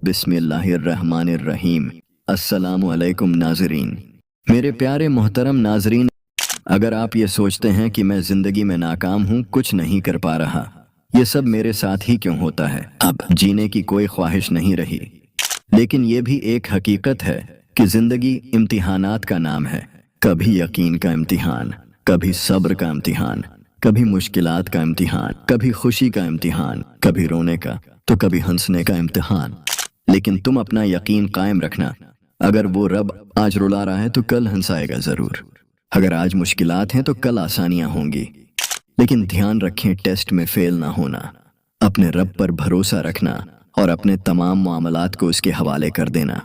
बिस्मिल्लाहिर्रहमानिर्रहीम। अस्सलामु अलैकुम नाज़रीन। मेरे प्यारे मोहतरम नाज़रीन, अगर आप ये सोचते हैं कि मैं ज़िंदगी में नाकाम हूँ, कुछ नहीं कर पा रहा, ये सब मेरे साथ ही क्यों होता है, अब जीने की कोई ख्वाहिश नहीं रही। लेकिन ये भी एक हकीकत है कि ज़िंदगी इम्तिहानात का नाम है। कभी यकीन का इम्तिहान, कभी सब्र का इम्तिहान, कभी मुश्किलात का इम्तिहान, कभी खुशी का इम्तिहान, कभी रोने का तो कभी हंसने का इम्तिहान। लेकिन तुम अपना यकीन कायम रखना, अगर वो रब आज रुला रहा है तो कल हंसाएगा ज़रूर। अगर आज मुश्किलात हैं तो कल आसानियां होंगी। लेकिन ध्यान रखें, टेस्ट में फेल ना होना, अपने रब पर भरोसा रखना और अपने तमाम मामलात को उसके हवाले कर देना।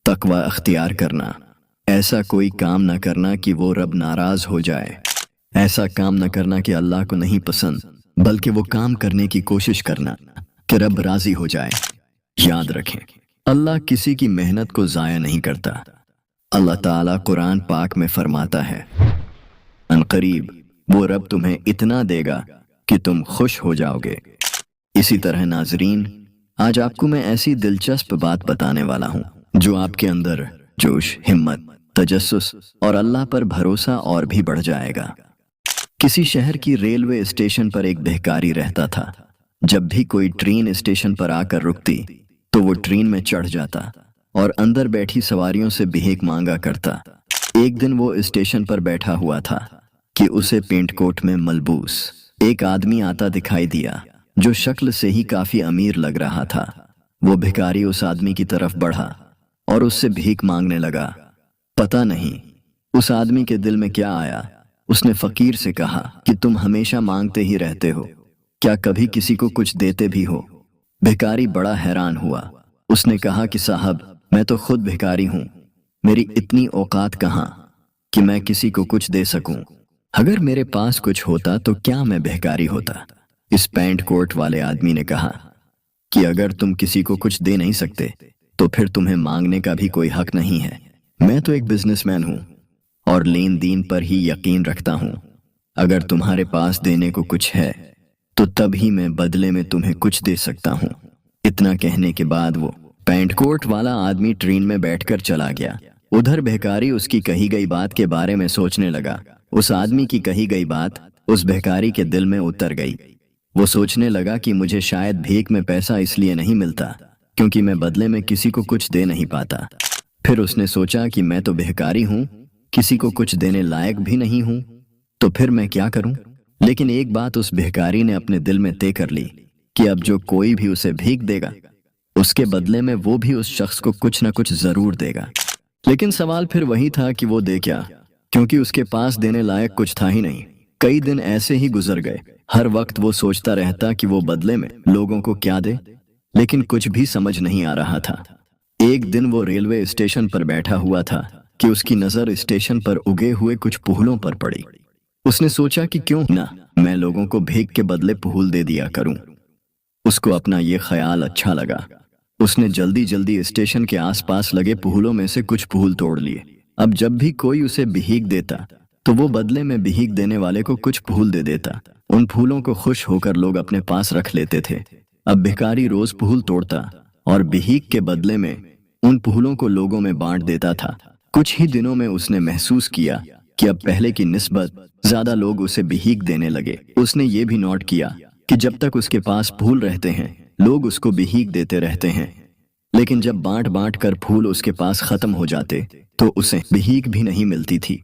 तकवा अख्तियार करना, ऐसा कोई काम ना करना कि वो रब नाराज हो जाए, ऐसा काम न करना कि अल्लाह को नहीं पसंद, बल्कि वो काम करने की कोशिश करना कि रब राजी हो जाए। याद रखें, अल्लाह किसी की मेहनत को ज़ाया नहीं करता। अल्लाह ताला कुरान पाक में फरमाता है, अनकरीब वो रब तुम्हें इतना देगा कि तुम खुश हो जाओगे। इसी तरह नाजरीन, आज आपको मैं ऐसी दिलचस्प बात बताने वाला हूँ जो आपके अंदर जोश, हिम्मत, तजस्सुस और अल्लाह पर भरोसा और भी बढ़ जाएगा। किसी शहर की रेलवे स्टेशन पर एक भिखारी रहता था। जब भी कोई ट्रेन स्टेशन पर आकर रुकती तो वो ट्रेन में चढ़ जाता और अंदर बैठी सवारियों से भीख मांगा करता। एक दिन वो स्टेशन पर बैठा हुआ था कि उसे पेंट कोट में मलबूस एक आदमी आता दिखाई दिया जो शक्ल से ही काफी अमीर लग रहा था। वो भिखारी उस आदमी की तरफ बढ़ा और उससे भीख मांगने लगा। पता नहीं उस आदमी के दिल में क्या आया, उसने फकीर से कहा कि तुम हमेशा मांगते ही रहते हो, क्या कभी किसी को कुछ देते भी हो? भिखारी बड़ा हैरान हुआ। उसने कहा कि साहब, मैं तो खुद भिखारी हूँ, मेरी इतनी औकात कहाँ कि मैं किसी को कुछ दे सकूं। अगर मेरे पास कुछ होता तो क्या मैं भिखारी होता? इस पैंट कोट वाले आदमी ने कहा कि अगर तुम किसी को कुछ दे नहीं सकते तो फिर तुम्हें मांगने का भी कोई हक नहीं है। मैं तो एक बिजनेसमैन हूँ और लेन देन पर ही यकीन रखता हूँ। अगर तुम्हारे पास देने को कुछ है तो तभी मैं बदले में तुम्हें कुछ दे सकता हूँ। इतना कहने के बाद वो पैंट कोट वाला आदमी ट्रेन में बैठकर चला गया। उधर भिखारी उसकी कही गई बात के बारे में सोचने लगा। उस आदमी की कही गई बात उस भिखारी के दिल में उतर गई। वो सोचने लगा कि मुझे शायद भीख में पैसा इसलिए नहीं मिलता क्योंकि मैं बदले में किसी को कुछ दे नहीं पाता। फिर उसने सोचा कि मैं तो भिखारी हूँ, किसी को कुछ देने लायक भी नहीं हूं, तो फिर मैं क्या करूं? लेकिन एक बात उस भिखारी ने अपने दिल में तय कर ली कि अब जो कोई भी उसे भीख देगा उसके बदले में वो भी उस शख्स को कुछ ना कुछ जरूर देगा। लेकिन सवाल फिर वही था कि वो दे क्या, क्योंकि उसके पास देने लायक कुछ था ही नहीं। कई दिन ऐसे ही गुजर गए। हर वक्त वो सोचता रहता कि वो बदले में लोगों को क्या दे, लेकिन कुछ भी समझ नहीं आ रहा था। एक दिन वो रेलवे स्टेशन पर बैठा हुआ था कि उसकी नजर स्टेशन पर उगे हुए कुछ पुहलों पर पड़ी। उसने सोचा कि क्यों ना मैं लोगों को भीख के बदले पुहल दे दिया करूं। उसको अपना ये ख्याल अच्छा लगा। उसने जल्दी जल्दी स्टेशन के आसपास लगे पुहलों में से कुछ पुहल तोड़ लिए। अब जब भी कोई उसे भीख देता तो वो बदले में भीख देने वाले को कुछ पुहल दे देता। उन फूलों को खुश होकर लोग अपने पास रख लेते थे। अब भिखारी रोज पुहल तोड़ता और भीख के बदले में उन पुहलों को लोगों में बांट देता था। कुछ ही दिनों में उसने महसूस किया कि अब पहले की निस्बत ज्यादा लोग उसे भीख देने लगे। उसने ये भी नोट किया कि जब तक उसके पास फूल रहते हैं लोग उसको भीख देते रहते हैं, लेकिन जब बांट बांट कर फूल उसके पास खत्म हो जाते तो उसे भीख भी नहीं मिलती थी।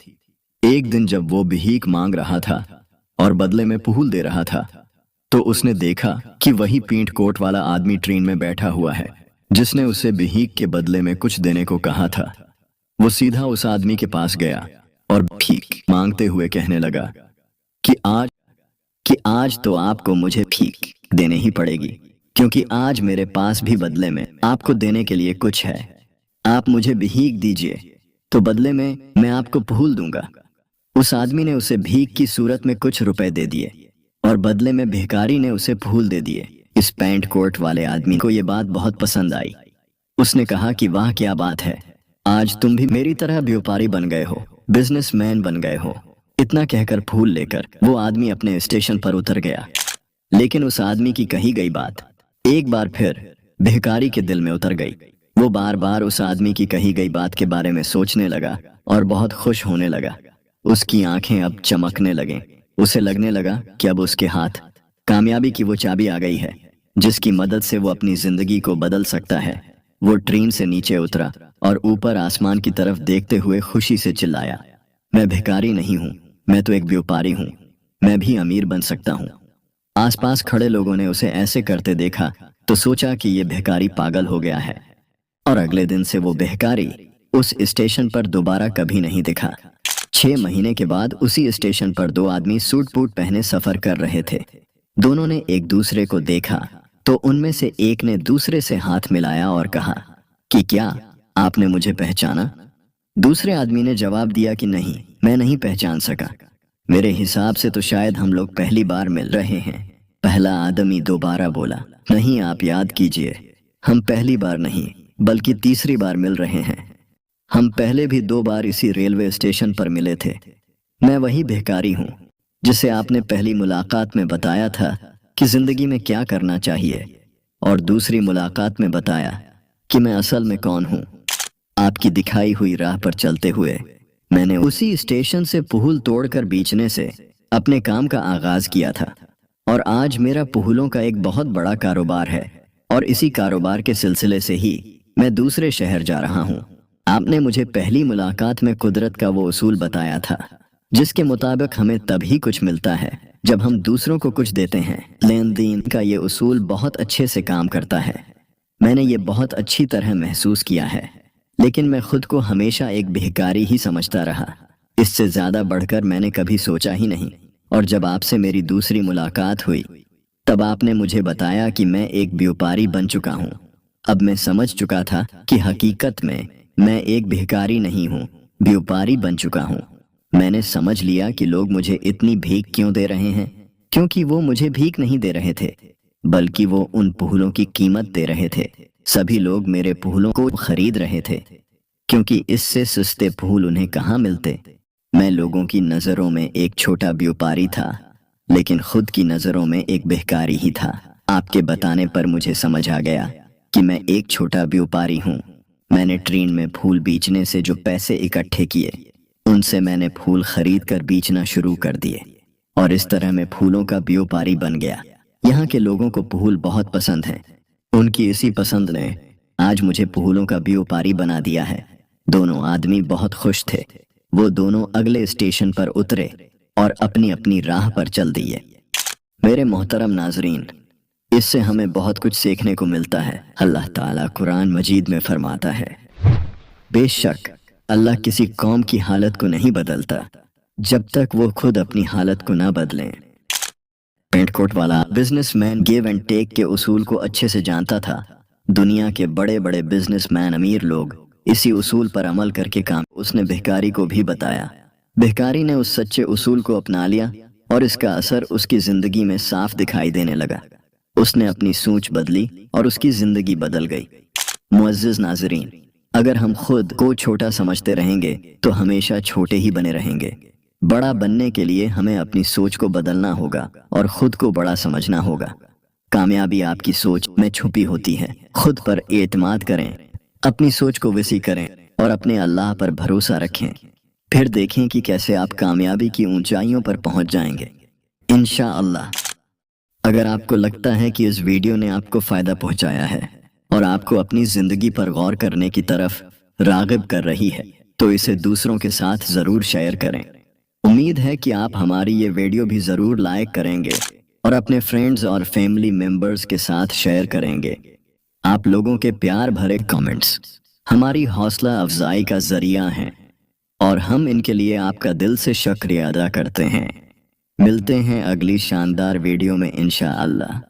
एक दिन जब वो भीख मांग रहा था और बदले में फूल दे रहा था तो उसने देखा कि वही पेंट कोट वाला आदमी ट्रेन में बैठा हुआ है जिसने उसे भीख के बदले में कुछ देने को कहा था। वो सीधा उस आदमी के पास गया और भीख मांगते हुए कहने लगा कि आज तो आपको मुझे भीख देने ही पड़ेगी, क्योंकि आज मेरे पास भी बदले में आपको देने के लिए कुछ है। आप मुझे भीख दीजिए तो बदले में मैं आपको फूल दूंगा। उस आदमी ने उसे भीख की सूरत में कुछ रुपए दे दिए और बदले में भिखारी ने उसे फूल दे दिए। इस पैंट कोट वाले आदमी को यह बात बहुत पसंद आई। उसने कहा कि वाह क्या बात है, आज तुम भी मेरी तरह व्यापारी बन गए हो, बिजनेसमैन बन गए हो। इतना कहकर फूल लेकर वो आदमी अपने स्टेशन पर उतर गया। लेकिन उस आदमी की कही गई बात एक बार फिर भिखारी के दिल में उतर गई। वो बार बार उस आदमी की कही गई बात के बारे में सोचने लगा और बहुत खुश होने लगा। उसकी आंखें अब चमकने लगें। उसे लगने लगा कि अब उसके हाथ कामयाबी की वो चाबी आ गई है जिसकी मदद से वो अपनी जिंदगी को बदल सकता है। वो ट्रेन से नीचे उतरा और ऊपर आसमान की तरफ देखते हुए खुशी से चिल्लाया, मैं भिखारी नहीं हूँ, मैं तो एक व्यापारी हूँ, मैं भी अमीर बन सकता हूँ। आसपास खड़े लोगों ने उसे ऐसे करते देखा तो सोचा कि ये भिखारी पागल हो गया है, और अगले दिन से वो भिखारी उस स्टेशन पर दोबारा कभी नहीं दिखा। 6 महीने के बाद उसी स्टेशन पर 2 आदमी सूट बूट पहने सफर कर रहे थे। दोनों ने एक दूसरे को देखा तो उनमें से एक ने दूसरे से हाथ मिलाया और कहा कि क्या आपने मुझे पहचाना? दूसरे आदमी ने जवाब दिया कि नहीं, मैं नहीं पहचान सका। मेरे हिसाब से तो शायद हम लोग पहली बार मिल रहे हैं। पहला आदमी दोबारा बोला, नहीं, आप याद कीजिए, हम पहली बार नहीं बल्कि तीसरी बार मिल रहे हैं। हम पहले भी 2 बार इसी रेलवे स्टेशन पर मिले थे। मैं वही भिखारी हूँ जिसे आपने पहली मुलाकात में बताया था कि जिंदगी में क्या करना चाहिए, और दूसरी मुलाकात में बताया कि मैं असल में कौन हूँ। आपकी दिखाई हुई राह पर चलते हुए मैंने उसी स्टेशन से पुहुल तोड़कर बेचने से अपने काम का आगाज किया था, और आज मेरा पुहुलों का एक बहुत बड़ा कारोबार है, और इसी कारोबार के सिलसिले से ही मैं दूसरे शहर जा रहा हूँ। आपने मुझे पहली मुलाकात में कुदरत का वो उसूल बताया था जिसके मुताबिक हमें तभी कुछ मिलता है जब हम दूसरों को कुछ देते हैं। लेन देन का ये उसूल बहुत अच्छे से काम करता है। मैंने ये बहुत अच्छी तरह महसूस किया है, लेकिन मैं खुद को हमेशा एक भिखारी ही समझता रहा। इससे ज्यादा बढ़कर मैंने कभी सोचा ही नहीं, और जब आपसे मेरी दूसरी मुलाकात हुई तब आपने मुझे बताया कि मैं एक व्यापारी बन चुका हूँ। अब मैं समझ चुका था कि हकीकत में मैं एक भिखारी नहीं हूँ, व्यापारी बन चुका हूँ। मैंने समझ लिया कि लोग मुझे इतनी भीख क्यों दे रहे हैं, क्योंकि वो मुझे भीख नहीं दे रहे थे, बल्कि वो उन पुहुलों की कीमत दे रहे थे। सभी लोग मेरे पुहुलों को खरीद रहे थे, क्योंकि इससे सस्ते पुहुल उन्हें कहाँ मिलते। मैं लोगों की नज़रों में एक छोटा व्यापारी था, लेकिन खुद की नज़रों में एक भिखारी ही था। आपके बताने पर मुझे समझ आ गया कि मैं एक छोटा व्यापारी हूँ। मैंने ट्रेन में फूल बेचने से जो पैसे इकट्ठे किए उनसे मैंने फूल खरीद कर बेचना शुरू कर दिए, और इस तरह मैं फूलों का व्यापारी बन गया। यहाँ के लोगों को फूल बहुत पसंद हैं। उनकी इसी पसंद ने आज मुझे फूलों का व्यापारी बना दिया है। दोनों आदमी बहुत खुश थे। वो दोनों अगले स्टेशन पर उतरे और अपनी अपनी राह पर चल दिए। मेरे मोहतरम नाजरीन, इससे हमें बहुत कुछ सीखने को मिलता है। अल्लाह ताला कुरान मजीद में फरमाता है, बेशक अल्लाह किसी कौम की हालत को नहीं बदलता जब तक वो खुद अपनी हालत को ना बदलें। पेंटकोट वाला बिजनेसमैन गिव एंड टेक के उसूल को अच्छे से जानता था। दुनिया के बड़े बड़े बिजनेसमैन, अमीर लोग इसी उसूल पर अमल करके काम। उसने भिखारी को भी बताया। भिखारी ने उस सच्चे उसूल को अपना लिया और इसका असर उसकी जिंदगी में साफ दिखाई देने लगा। उसने अपनी सोच बदली और उसकी जिंदगी बदल गई। मुअज़्ज़िज़ नाज़रीन, अगर हम खुद को छोटा समझते रहेंगे तो हमेशा छोटे ही बने रहेंगे। बड़ा बनने के लिए हमें अपनी सोच को बदलना होगा और खुद को बड़ा समझना होगा। कामयाबी आपकी सोच में छुपी होती है। खुद पर एतमाद करें, अपनी सोच को वसी करें और अपने अल्लाह पर भरोसा रखें। फिर देखें कि कैसे आप कामयाबी की ऊंचाइयों पर पहुंच जाएंगे इंशाअल्लाह। अगर आपको लगता है कि इस वीडियो ने आपको फ़ायदा पहुंचाया है और आपको अपनी ज़िंदगी पर गौर करने की तरफ राग़िब कर रही है, तो इसे दूसरों के साथ ज़रूर शेयर करें। उम्मीद है कि आप हमारी ये वीडियो भी ज़रूर लाइक करेंगे और अपने फ्रेंड्स और फैमिली मेम्बर्स के साथ शेयर करेंगे। आप लोगों के प्यार भरे कमेंट्स हमारी हौसला अफजाई का ज़रिया हैं और हम इनके लिए आपका दिल से शुक्रिया अदा करते हैं। मिलते हैं अगली शानदार वीडियो में इंशाअल्लाह।